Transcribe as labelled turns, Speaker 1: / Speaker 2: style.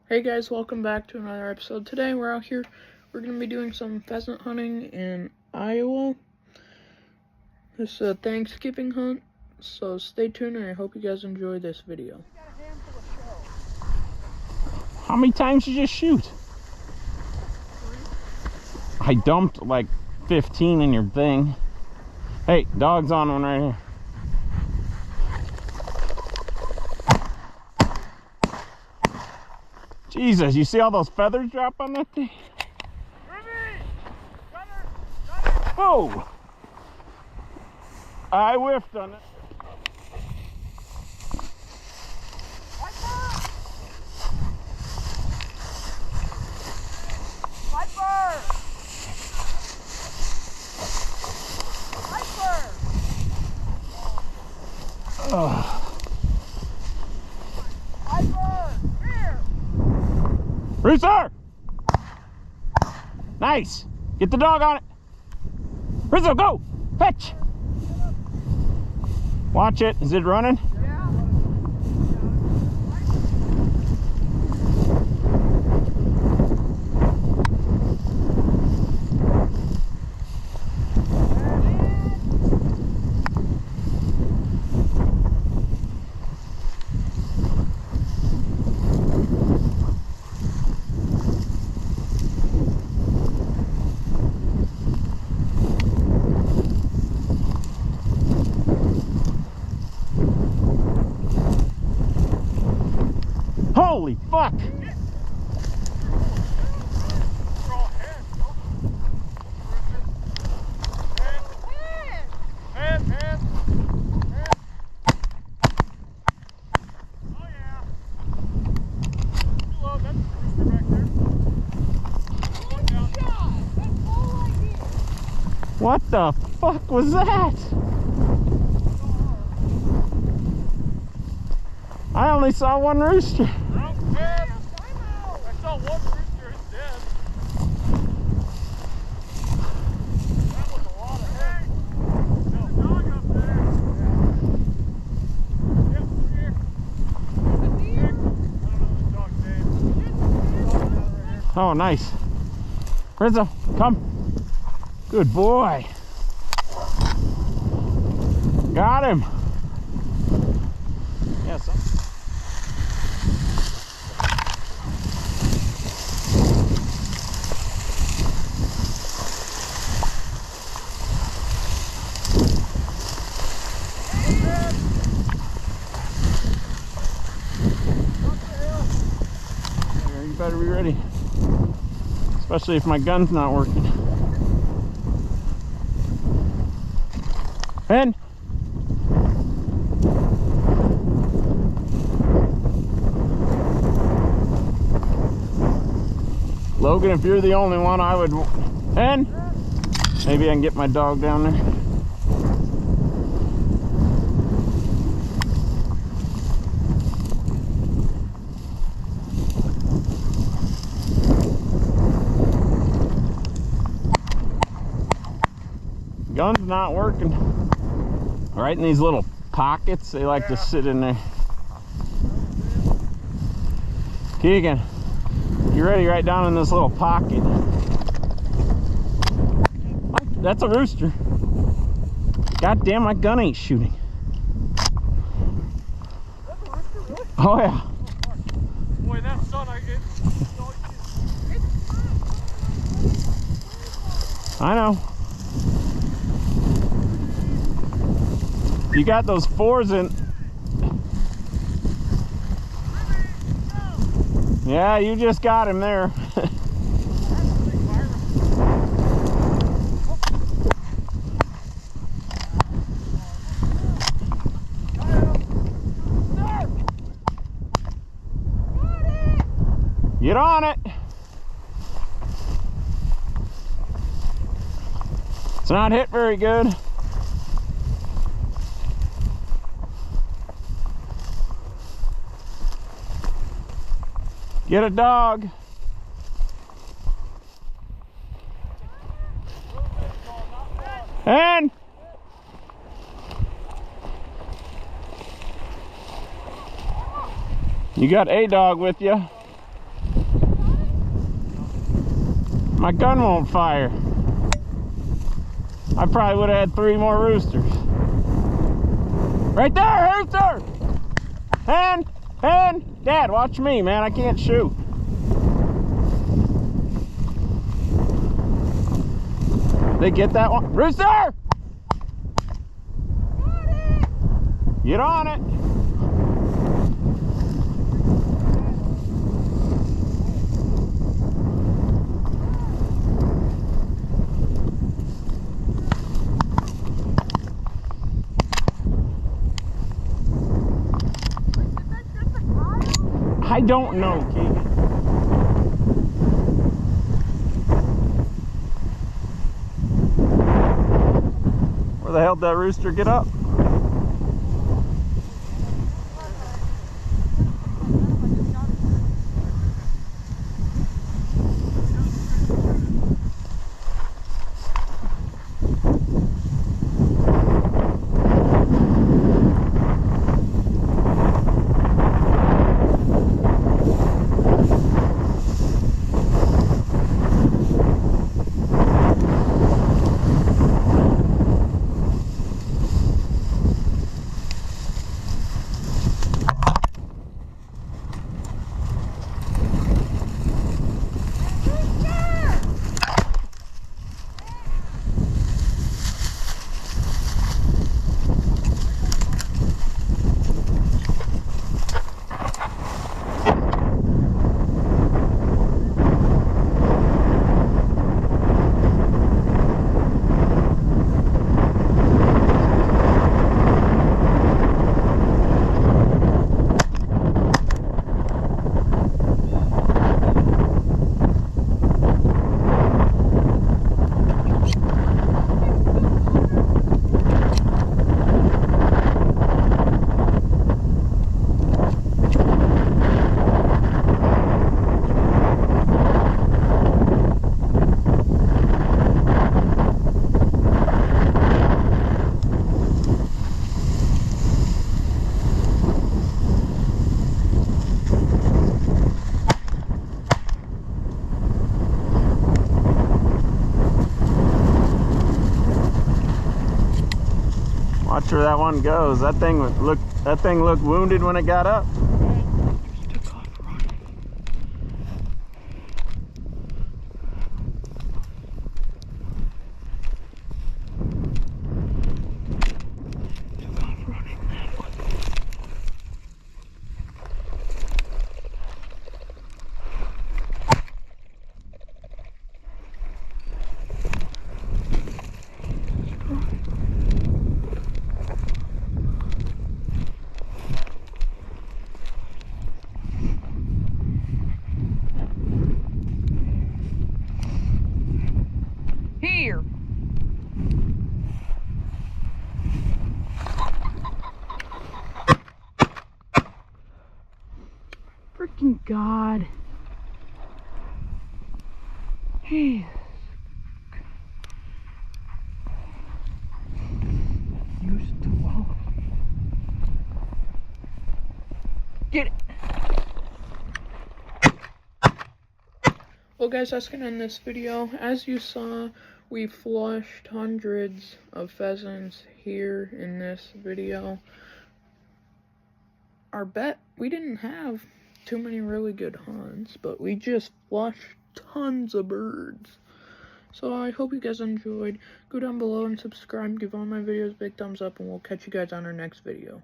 Speaker 1: Hey guys, welcome back to another episode. Today we're out here, we're going to be doing some pheasant hunting in Iowa. This is a Thanksgiving hunt, so stay tuned and I hope you guys enjoy this video.
Speaker 2: How many times did you shoot? I dumped like 15 in your thing. Hey, dog's on one right here. Jesus, you see all those feathers drop on that thing? Oh! I whiffed on it. Rooster! Nice! Get the dog on it! Rizzo, go! Fetch! Watch it. Is it running?
Speaker 3: Yeah.
Speaker 2: Holy fuck! What the fuck was that? I only saw one rooster.
Speaker 3: I saw one rooster is dead. That was a lot of hay. There's a dog up there. Yep, through here. A deer? I don't know this dog's name.
Speaker 2: Oh, nice. Rizzo, come. Good boy. Got him. Yes. You better be ready. Especially if my gun's not working. Ben! Logan, if you're the only one, I would... Ben! Maybe I can get my dog down there. Gun's not working. Right in these little pockets, they like to sit in there. Keegan, you ready right down in this little pocket? That's a rooster. God damn, my gun ain't shooting.
Speaker 3: That's a rooster, really?
Speaker 2: Oh yeah.
Speaker 3: Boy, that sun I get.
Speaker 2: I know. You got those fours in. Yeah, you just got him there. Get on it. It's not hit very good. Get a dog. And you got a dog with you. My gun won't fire. I probably would have had 3 more roosters. Right there, rooster! Hen! Dad, watch me, man. I can't shoot. They get that one? Rooster! Got it! Get on it. I don't know, Keegan. Where the hell did that rooster get up? Watch where that one goes. That thing looked wounded when it got up.
Speaker 1: Took off running. Took off running that way. Here. Freaking God. Hey. Used to well. Get it. Well guys, that's gonna end this video. As you saw, we flushed hundreds of pheasants here in this video. Our bet, we didn't have too many really good hunts, but we just flushed tons of birds. So I hope you guys enjoyed. Go down below and subscribe, give all my videos a big thumbs up, and we'll catch you guys on our next video.